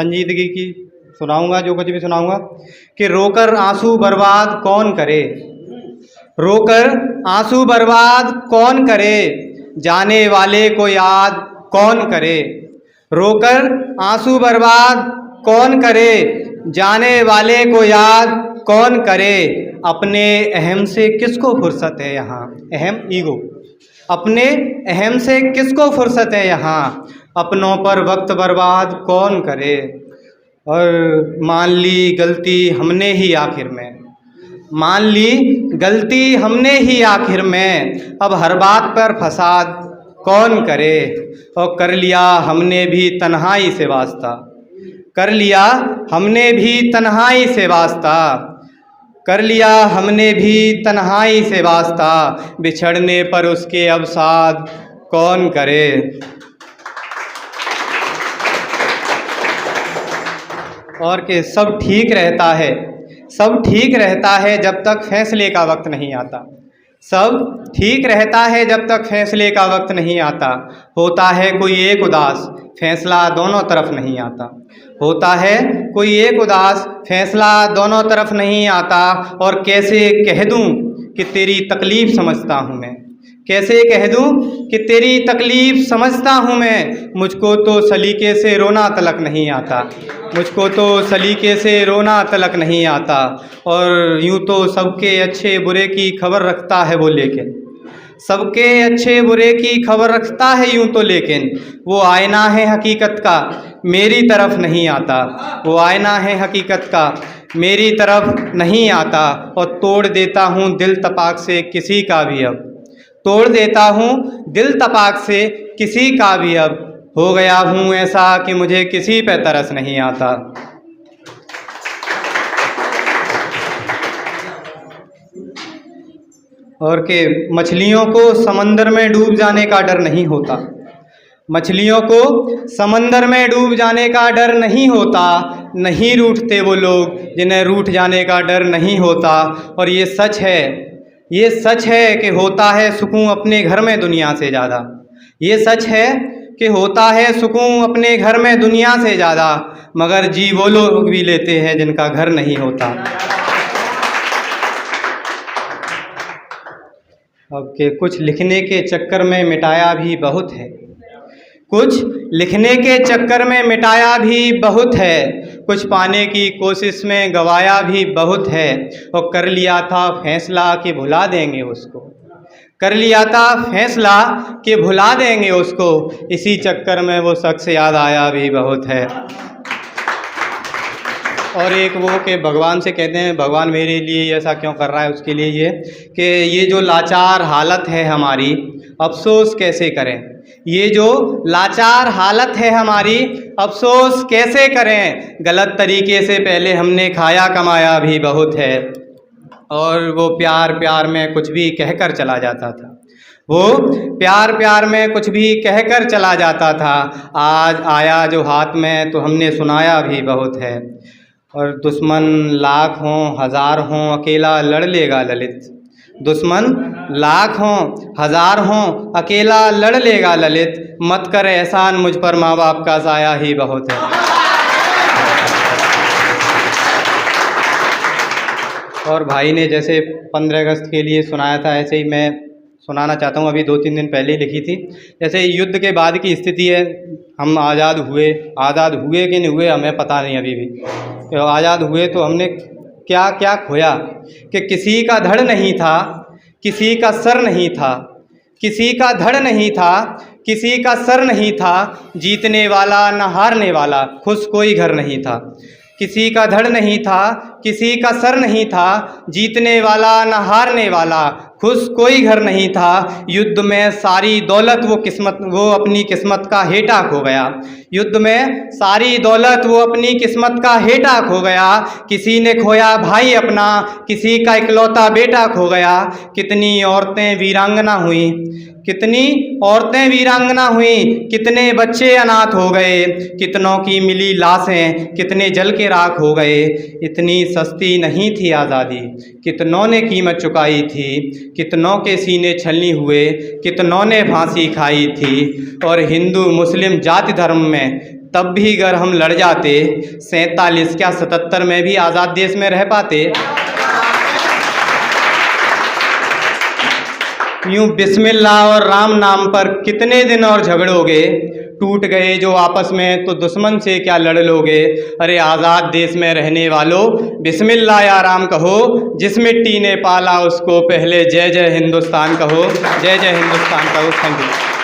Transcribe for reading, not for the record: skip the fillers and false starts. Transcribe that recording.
संजीदगी की सुनाऊंगा, जो कुछ भी सुनाऊंगा कि रोकर आंसू बर्बाद कौन करे, रोकर आंसू बर्बाद कौन करे, जाने वाले को याद कौन करे। रोकर आंसू बर्बाद कौन करे, जाने वाले को याद कौन करे। अपने अहम से किसको फुर्सत है यहाँ, अहम ईगो, अपने अहम से किसको फुर्सत है यहाँ, अपनों पर वक्त बर्बाद कौन करे। और मान ली गलती हमने ही आखिर में, मान ली गलती हमने ही आखिर में, अब हर बात पर फसाद कौन करे। और कर लिया हमने भी तन्हाई से वास्ता, कर लिया हमने भी तन्हाई से वास्ता, कर लिया हमने भी तन्हाई से वास्ता, बिछड़ने पर उसके अवसाद कौन करे। और कि सब ठीक रहता है, सब ठीक रहता है जब तक फैसले का वक्त नहीं आता, सब ठीक रहता है जब तक फैसले का वक्त नहीं आता। होता है कोई एक उदास, फैसला दोनों तरफ नहीं आता, होता है कोई एक उदास, फैसला दोनों तरफ नहीं आता। और कैसे कह दूं कि तेरी तकलीफ़ समझता हूँ मैं, कैसे कह दूं कि तेरी तकलीफ़ समझता हूँ मैं, मुझको तो सलीके से रोना तलक नहीं आता, मुझको तो सलीके से रोना तलक नहीं आता। और यूँ तो सबके अच्छे बुरे की खबर रखता है वो, लेकिन सबके अच्छे बुरे की खबर रखता है यूँ तो, लेकिन वो आईना है हकीकत का मेरी तरफ नहीं आता, वो आईना है हकीकत का मेरी तरफ नहीं आता। और तोड़ देता हूँ दिल तपाक से किसी का भी अब, तोड़ देता हूँ दिल तपाक से किसी का भी अब, हो गया हूँ ऐसा कि मुझे किसी पे तरस नहीं आता। और कि मछलियों को समंदर में डूब जाने का डर नहीं होता, मछलियों को समंदर में डूब जाने का डर नहीं होता, नहीं रूठते वो लोग जिन्हें रूठ जाने का डर नहीं होता। और ये सच है, ये सच है कि होता है सुकून अपने घर में दुनिया से ज़्यादा, ये सच है कि होता है सुकून अपने घर में दुनिया से ज़्यादा, मगर जी वो लोग भी लेते हैं जिनका घर नहीं होता। अब के कुछ लिखने के चक्कर में मिटाया भी बहुत है, कुछ लिखने के चक्कर में मिटाया भी बहुत है, कुछ पाने की कोशिश में गवाया भी बहुत है। और कर लिया था फैसला कि भुला देंगे उसको, कर लिया था फैसला कि भुला देंगे उसको, इसी चक्कर में वो शख्स याद आया भी बहुत है। और एक वो कि भगवान से कहते हैं भगवान मेरे लिए ऐसा क्यों कर रहा है, उसके लिए ये कि ये जो लाचार हालत है हमारी अफसोस कैसे करें, ये जो लाचार हालत है हमारी अफसोस कैसे करें, गलत तरीके से पहले हमने खाया कमाया भी बहुत है। और वो प्यार प्यार में कुछ भी कहकर चला जाता था, वो प्यार प्यार में कुछ भी कहकर चला जाता था, आज आया जो हाथ में तो हमने सुनाया भी बहुत है। और दुश्मन लाख हों हजार हों अकेला लड़ लेगा ललित, दुश्मन लाख हों हजार हों अकेला लड़ लेगा ललित, मत कर एहसान मुझ पर माँ बाप का साया ही बहुत है। और भाई ने जैसे 15 अगस्त के लिए सुनाया था, ऐसे ही मैं सुनाना चाहता हूँ, अभी 2-3 दिन पहले ही लिखी थी। जैसे युद्ध के बाद की स्थिति है, हम आज़ाद हुए कि नहीं हुए हमें पता नहीं अभी भी, तो आज़ाद हुए तो हमने क्या क्या खोया कि किसी का धड़ नहीं था, किसी का सर नहीं था, किसी का धड़ नहीं था, किसी का सर नहीं था, जीतने वाला न हारने वाला, खुश कोई घर नहीं था। किसी का धड़ नहीं था, किसी का सर नहीं था, जीतने वाला न हारने वाला, खुश कोई घर नहीं था। युद्ध में सारी दौलत वो अपनी किस्मत का हेटा खो गया, युद्ध में सारी दौलत वो अपनी किस्मत का हेटा खो गया। किसी ने खोया भाई अपना, किसी का इकलौता बेटा खो गया। कितनी औरतें वीरांगना हुई, कितनी औरतें वीरांगना हुई, कितने बच्चे अनाथ हो गए, कितनों की मिली लाशें, कितने जल के राख हो गए। इतनी सस्ती नहीं थी आज़ादी, कितनों ने कीमत चुकाई थी, कितनों के सीने छलनी हुए, कितनों ने फांसी खाई थी। और हिंदू मुस्लिम जाति धर्म में तब भी अगर हम लड़ जाते, 47 क्या 77 में भी आज़ाद देश में रह पाते। यूं बिस्मिल्लाह और राम नाम पर कितने दिन और झगड़ोगे, टूट गए जो आपस में तो दुश्मन से क्या लड़ लोगे। अरे आज़ाद देश में रहने वालों, बिस्मिल्लाह या राम कहो, जिस मिट्टी ने पाला उसको पहले जय जय हिंदुस्तान कहो, जय जय हिंदुस्तान कहो। Thank you.